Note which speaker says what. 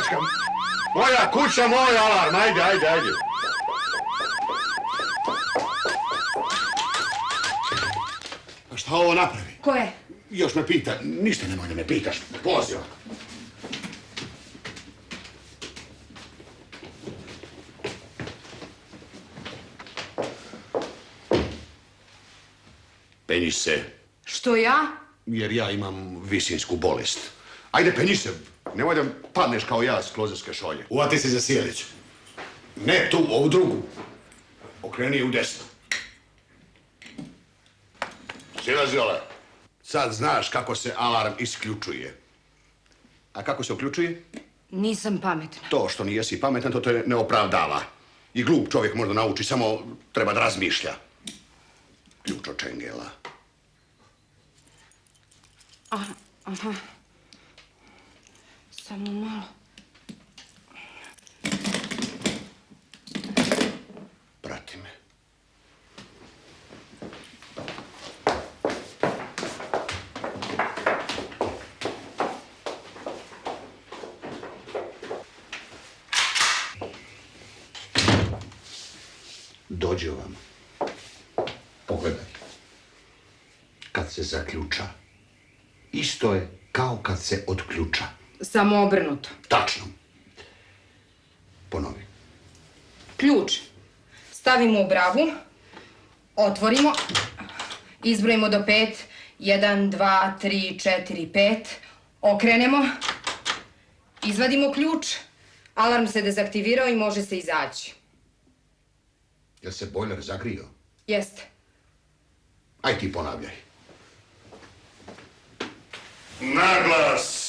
Speaker 1: pljačkam. Moja kuća, moj alarm. Ajde. A šta ovo napravi?
Speaker 2: Ko je?
Speaker 1: Još me pita. Ništa nemoj da me pitaš. Pozivam. Penji se.
Speaker 2: Što ja?
Speaker 1: Jer ja imam visinsku bolest. Ajde, penji se. Nemoj da padneš kao ja s klozarske šolje. Uvati se za sjelić. Ne tu, ovu drugu. Okreni je u desno. Silazi, ole. Sad znaš kako se alarm isključuje. A kako se uključuje?
Speaker 2: Nisam pametna.
Speaker 1: To što nijesi pametan, to te ne opravdava. I glup čovjek možda nauči, samo treba da razmišlja. Ključ od čengela.
Speaker 2: Aha. Samo malo.
Speaker 1: Prati me. Dođi ovam. Pogledaj. Kad se zaključa, isto je kao kad se odključa.
Speaker 2: Samo obrnuto.
Speaker 1: Tačno. Ponovi.
Speaker 2: Ključ. Stavimo u bravu. Otvorimo. Izbrojimo do 5. 1, 2, 3, 4, 5. Okrenemo. Izvadimo ključ. Alarm se dezaktivirao i može se izaći.
Speaker 1: Jel se bojler zagrio?
Speaker 2: Jeste.
Speaker 1: Aj ti ponavljaj. Naglas!